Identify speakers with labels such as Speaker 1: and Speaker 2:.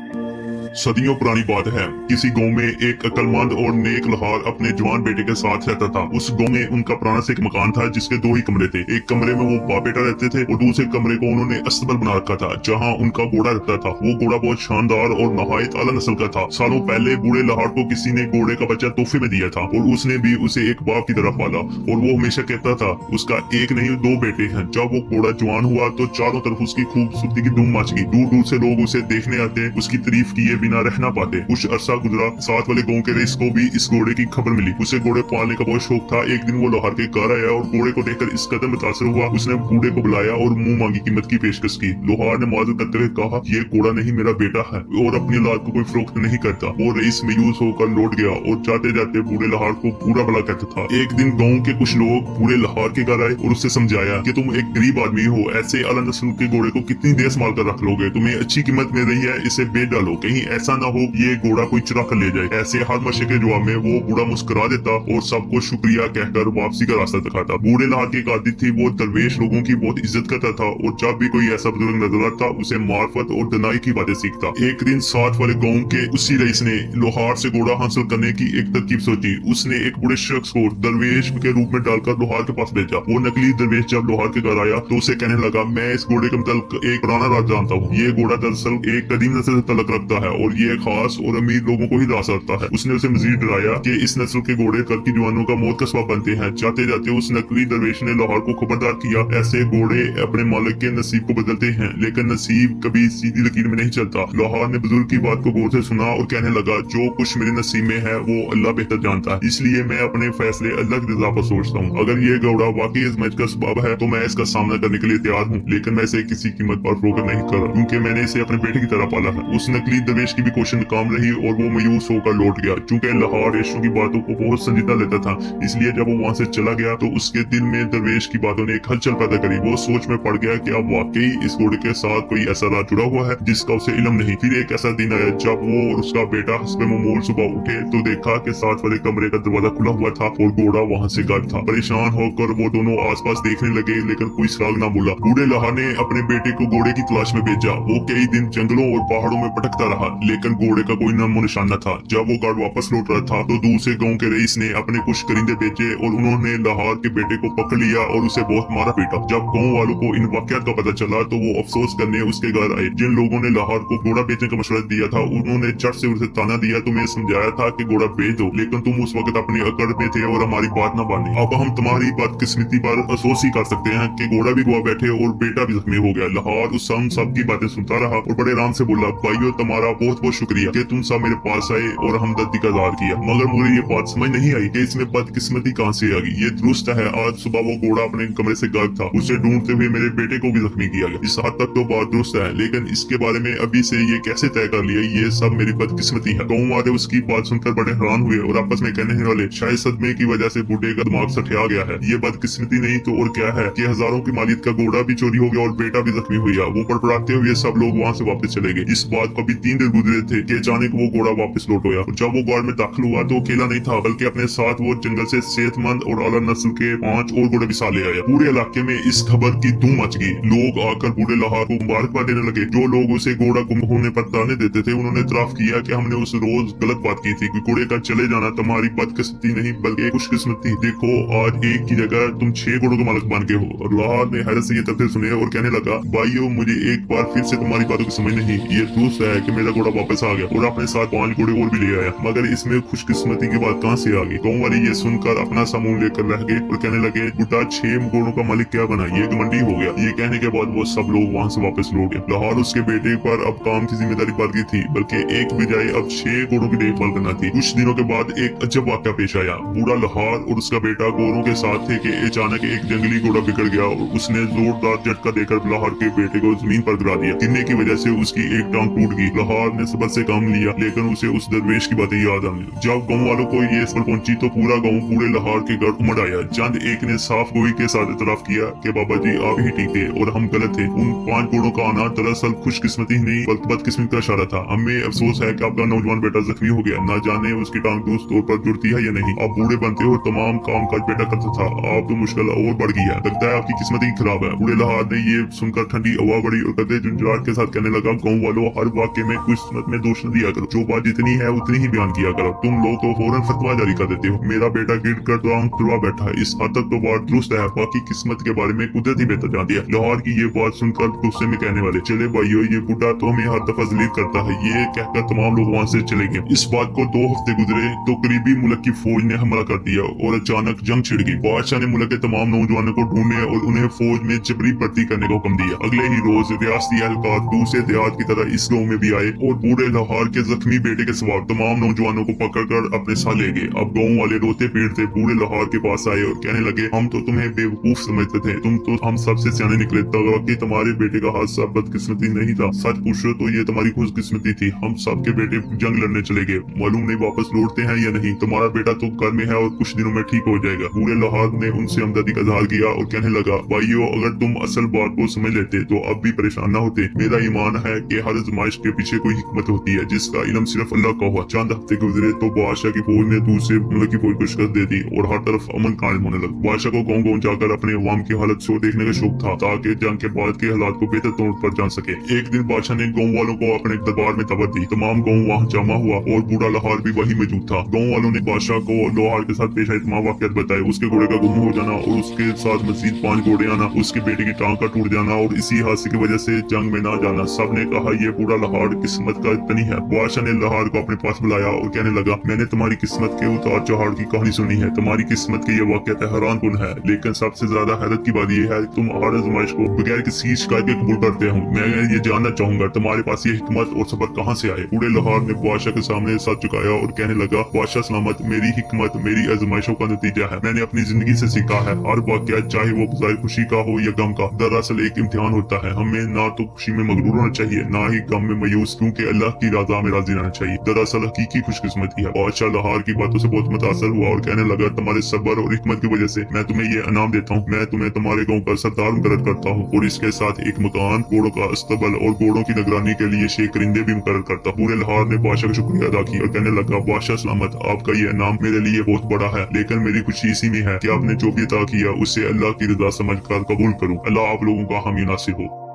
Speaker 1: सदियों पुरानी बात है। किसी गांव में एक अक्लमंद और नेक लोहार अपने जवान बेटे के साथ रहता था। उस गांव में उनका पुराना से एक मकान था जिसके दो ही कमरे थे। एक कमरे में वो बाप बेटा रहते थे और दूसरे कमरे को उन्होंने अस्तबल बना रखा था जहां उनका घोड़ा रहता था। वो घोड़ा बहुत शानदार और नहायत आला नस्ल का था। सालों पहले बूढ़े लोहार को किसी ने घोड़े का बच्चा तोहफे में दिया था और उसने भी उसे एक बाप की तरह पाला। और वो हमेशा कहता था उसका एक नहीं दो बेटे हैं। जब वो घोड़ा जवान हुआ तो चारों तरफ उसकी खूबसूरती की धूम मच गई। दूर दूर से लोग उसे देखने आते, उसकी तारीफ किए बिना रह ना पाते। कुछ अरसा गुजरा, साथ वाले गांव के रईस को भी इस घोड़े की खबर मिली। उसे घोड़े पालने का बहुत शौक था। एक दिन वो लोहार के घर आया और घोड़े को देखकर इस कदर मुतासर हुआ, उसने बूढ़े को बुलाया और मुंह मांगी कीमत की पेशकश की। लोहार ने माजूर करते हुए कहा, ये घोड़ा नहीं मेरा बेटा है और अपनी औलाद को कोई फरोख्त नहीं करता। वो रईस मायूस होकर लौट गया और जाते जाते बूढ़े लोहार को पूरा भला कहता था। एक दिन गाँव के कुछ लोग बूढ़े लोहार के घर आए और उससे समझाया कि तुम एक गरीब आदमी हो, ऐसे आला नस्ल के घोड़े को कितनी देर संभाल कर रख लोगे? तुम्हें अच्छी कीमत मिल रही है, इसे बेच डालो, कहीं ऐसा ना हो ये घोड़ा कोई चुरा कर ले जाए। ऐसे हर मशे के जवाब में वो बूढ़ा मुस्कुरा देता और सबको शुक्रिया कहकर वापसी का रास्ता दिखाता। बूढ़े लोहार की एक आदत थी, वो दरवेश लोगों की बहुत इज्जत करता था और जब भी कोई ऐसा बुजुर्ग नजर आता उसे मार्फत और दनाई की बातें सीखता। एक दिन साथ वाले गांव के उसी रईस ने लोहार से घोड़ा हासिल करने की एक तरकीब सोची। उसने एक बूढ़े शख्स को दरवेश के रूप में डालकर लोहार के पास भेजा। वो नकली दरवेश जब लोहार के घर आया तो उसे कहने लगा, मैं इस घोड़े के मतलब एक पुराना राज जानता हूँ। ये घोड़ा दरअसल एक कदीम नस्ल से तलक रखता है और ये खास और अमीर लोगों को ही रास आता है। उसने उसे मजीद डराया कि इस नस्ल के घोड़े कल की जवानों का मौत का सबब बनते हैं। जाते जाते उस नकली दरवेश ने लोहार को खबरदार किया, ऐसे घोड़े अपने मालिक के नसीब को बदलते हैं लेकिन नसीब कभी सीधी लकीर में नहीं चलता। लोहार ने बुजुर्ग की बात को गौर से सुना और कहने लगा, जो कुछ मेरे नसीब में है वो अल्लाह बेहतर जानता है, इसलिए मैं अपने फैसले अल्लाह की रज़ा पर सोचता हूँ। अगर ये घोड़ा वाकई आजमाइश का सबब है तो मैं इसका सामना करने के लिए तैयार हूँ, लेकिन मैं इसे किसी कीमत पर फरोख्त नहीं कर रहा क्योंकि मैंने इसे अपने बेटे की तरह पाला है। उस नकली दरवेश की भी कोशिश नाकाम रही और वो मायूस होकर लौट गया। चूंकि लोहार रेशों की बातों को बहुत संजीदा लेता था, इसलिए जब वो वहाँ से चला गया तो उसके दिल में दरवेश की बातों ने एक हलचल पैदा करी। वो सोच में पड़ गया कि अब वाकई इस घोड़े के साथ कोई ऐसा राज जुड़ा हुआ है जिसका उसे इल्म नहीं। फिर एक ऐसा दिन आया जब वो और उसका बेटा हस्बे मामूल सुबह उठे तो देखा कि साथ वाले कमरे का दरवाजा खुला हुआ था और घोड़ा वहाँ से गायब था। परेशान होकर वो दोनों आसपास देखने लगे लेकिन कोई सुराग ना बोला। बूढ़े लोहार ने अपने बेटे को घोड़े की तलाश में भेजा। वो कई दिन जंगलों और पहाड़ों में भटकता रहा लेकिन घोड़े का कोई नामो निशान न था। जब वो गार्ड वापस लौट रहा था तो दूसरे गांव के रईस ने अपने कुछ करिंदे भेजे और उन्होंने लोहार के बेटे को पकड़ लिया और उसे बहुत मारा पीटा। जब गांव वालों को इन वाकयात का पता चला तो वो अफसोस करने उसके घर आए। जिन लोगों ने लोहार को घोड़ा बेचने का मशवरा दिया था उन्होंने झट से उसे ताना दिया, तुम्हें समझाया था कि घोड़ा बेच दो लेकिन तुम उस वक्त अपनी अकड़ में थे और हमारी बात न मानी। अब हम तुम्हारी बदकिस्मती पर अफसोस ही कर सकते हैं कि घोड़ा भी गवा बैठे और बेटा भी जख्मी हो गया। लोहार उस सब की बातें सुनता रहा और बड़े आराम से बोला, भाइयों तुम्हारा बहुत बहुत शुक्रिया कि तुम सब मेरे पास आए और हमदर्दी का इज़हार किया, मगर मुझे ये बात समझ नहीं आई कि इसमें बदकिस्मती कहाँ से आ गई। ये दुरुस्त है आज सुबह वो घोड़ा अपने कमरे से गायब था, उसे ढूंढते हुए मेरे बेटे को भी जख्मी किया गया। इस हद तक तो बात दुरुस्त है लेकिन इसके बारे में अभी से ये कैसे तय कर लिया ये सब मेरी बदकिस्मती है। गाँव वाले उसकी बात सुनकर बड़े हैरान हुए और आपस में कहने वाले, शायद सदमे की वजह से बूढ़े का दिमाग सठिया गया है। ये बदकिस्मती नहीं तो और क्या है कि हजारों की मालियत का घोड़ा भी चोरी हो गया और बेटा भी जख्मी हुआ। वो बड़बड़ाते हुए सब लोग वहाँ से वापस चले गए। इस बात को अभी 3 दिन गुजरे थे कि अचानक वो घोड़ा वापस लौट गया। जब वो गार्ड में दाखिल हुआ तो अकेला नहीं था बल्कि अपने साथ वो जंगल से सेहतमंद और आला नस्ल के 5 और घोड़े भी साथ ले आया। पूरे इलाके में इस खबर की धूम मच गई। लोग आकर बूढ़े लोहार को मुबारकबाद देने लगे। जो लोग उसे घोड़ा गुम होने पर ताने देते थे उन्होंने इतराफ किया कि हमने उस रोज गलत बात की थी कि घोड़े का चले जाना तुम्हारी बदकिस्मती नहीं बल्कि खुशकिस्मती। देखो आज एक की जगह तुम 6 घोड़ों के मालिक बन के हो। और लोहार ने हैरत से ये तथ्य सुने और कहने लगा, भाइयों मुझे एक बार फिर से तुम्हारी बातों की समझ नहीं। ये दुरुस्त है कि मेरा घोड़ा वापस आ गया और अपने साथ 5 घोड़े और भी ले आया, मगर इसमें खुशकिस्मती की बात कहाँ से आ गई? गाँव वाले ये सुनकर अपना समूह लेकर रह गए और कहने लगे, बुढ़ा 6 घोड़ों का मालिक क्या बना, ये घमंडी हो गया। ये कहने के बाद वो सब लोग वहाँ से वापस लौट गए। लोहार उसके बेटे पर अब काम की जिम्मेदारी बढ़ गई थी बल्कि एक बजाय अब 6 घोड़ों की देखभाल करना थी। कुछ दिनों के बाद एक अजब वाक़या पेश आया। बूढ़ा लोहार और उसका बेटा घोड़ों के साथ थे कि अचानक एक जंगली घोड़ा बिगड़ गया और उसने जोरदार झटका देकर लोहार के बेटे को जमीन पर गिरा दिया। गिरने की वजह से उसकी एक टांग टूट गई। लोहार ने सबर से काम लिया लेकिन उसे उस दरवेश की बातें याद आ गई। जब गाँव वालों को ये खबर पहुंची तो पूरा गाँव बूढ़े लोहार के घर उमड़ आया। चंद एक ने साफ गोई के साथ इतराफ किया कि बाबा जी आप ही ठीक थे और हम गलत थे। उन 5 घोड़ों का आना दरअसल खुशकिस्मती ही नहीं बल्कि बदकिस्मती का इशारा था। हमें अफसोस है कि आपका नौजवान बेटा जख्मी हो गया, न जाने उसकी टांग दुरुस्त तौर पर जुड़ती है या नहीं। आप बूढ़े बनते हो तमाम काम काज बेटा करता था, आप तो मुश्किल और बढ़ गई है, लगता है आपकी किस्मत ही खराब है। बूढ़े लोहार ने ये सुनकर ठंडी हवा बढ़ी और कदे झुंझलाहट के साथ कहने लगा, गाँव वालों हर वाकई में किस्मत में दोष न दिया करो, जो बात जितनी है उतनी ही बयान किया करो। तुम लोग तो फौरन फतवा जारी कर देते हो। मेरा बेटा गिर कर तुरवा बैठा है, इस हद तक तो बात दुरुस्त है, बाकी किस्मत के बारे में कुदरत ही बेहतर जानती है। लाहौर की ये बात सुनकर गुस्से में कहने वाले, चले भाइयों ये बुढ़ा तो हमें हर दफा जलील करता है, ये कहकर तमाम लोग वहाँ से चले गए। इस बात को 2 हफ्ते गुजरे तो करीबी मुल्क की फौज ने हमला कर दिया और अचानक जंग छिड़ गई। बादशाह ने मुल्क के तमाम नौजवानों को ढूंढने और उन्हें फौज में जबरी भर्ती करने का हुक्म दिया। अगले ही रोज रियासती एहलकार दूसरे देहात की तरह इस गाँव में भी आए और बूढ़े लाहौर के जख्मी बेटे के सवार तमाम नौजवानों को पकड़कर अपने साथ ले गए। अब गाँव वाले रोते पीटते बूढ़े लाहौर के पास आए और कहने लगे, हम तो तुम्हें बेवकूफ समझते थे, तुम तो हम सबसे सियाने निकले, कि तुम्हारे बेटे का हादसा बदकिस्मती नहीं था, सच पूछो तो ये तुम्हारी खुशकिस्मती थी। हम सबके बेटे जंग लड़ने चले गए, मालूम नहीं वापस लौटते हैं या नहीं। तुम्हारा बेटा तो घर में है और कुछ दिनों में ठीक हो जाएगा। बूढ़े लाहौर ने उनसे हमदर्दी का इजहार किया और कहने लगा, भाइयों अगर तुम असल बात को समझ लेते तो अब भी परेशान न होते। मेरा ईमान है कि हर आजमाइश के पीछे कोई हिकमत होती है जिसका इल्म सिर्फ अल्लाह का हुआ। चंद हफ्ते गुजरे तो बादशाह की फौज ने दूसरे मुल्क की फौज को शिकस्त दे दी और हर तरफ अमन कायम होने लगा। बादशाह को गाँव गाँव जाकर अपने अवाम की हालत को देखने का शौक था ताकि जंग के बाद के हालात को बेहतर तौर पर जान सके। एक दिन बादशाह ने गाँव वालों को अपने दरबार में दावत दी। तमाम गाँव वहाँ जमा हुआ और बूढ़ा लाहौर भी वही मौजूद था। गाँव वालों ने बादशाह को लाहौर के साथ पेश आए तमाम वाक़यात बताए, उसके घोड़े का गुम हो जाना और उसके साथ मजीद 5 घोड़े आना, उसके बेटे की टांग का टूट जाना और इसी हादसे की वजह से जंग में ना जाना। सब ने कहा ये बूढ़ा लाहौर किस्मत का इतनी है। बादशाह ने लाहौर को अपने पास बुलाया और कहने लगा, मैंने तुम्हारी किस्मत के उतार चढ़ाव की कहानी सुनी है, तुम्हारी किस्मत के ये वाक़यात हैरान कुन है, लेकिन सबसे ज्यादा हैरत की बात यह है तुम हर आजमाइश को बगैर किसी शिकायत के कबूल करते हो। मैं ये जानना चाहूंगा तुम्हारे पास ये हिकमत और सब्र कहाँ से आए। बूढ़े लाहौर ने बादशाह के सामने सर झुकाया और कहने लगा, बादशाह सलामत, मेरी हिकमत मेरी आजमाइशों का नतीजा है। मैंने अपनी जिंदगी से सीखा है हर वाक़या चाहे वो बजाय खुशी का हो या गम का दरअसल एक इम्तिहान होता है। हमें ना तो खुशी में मगरूर होना चाहिए ना ही गम में मायूस, क्योंकि अल्लाह की रज़ा में राजी रहना चाहिए। दरअसल हकीकी खुशकिस्मती है। बादशाह लाहौर की बातों से बहुत मुतासर हुआ और कहने लगा, तुम्हारे सब्र और हिकमत की वजह से मैं तुम्हें ये इनाम देता हूँ। मैं तुम्हें तुम्हारे गाँव का सरदार मुकर्रर करता हूँ और इसके साथ एक मकान, घोड़ों का अस्तबल और घोड़ों की निगरानी के लिए 6 करिंदे भी मुकर्रर करता। पूरे लाहौर ने बादशाह का शुक्रिया अदा किया और कहने लगा, बादशाह सलामत, आपका ये इनाम मेरे लिए बहुत बड़ा है, लेकिन मेरी खुशी इसी में है कि आपने जो भी अता किया उसे अल्लाह की रजा समझकर कबूल करूँ। अल्लाह आप लोगों का हामी नासिर हो।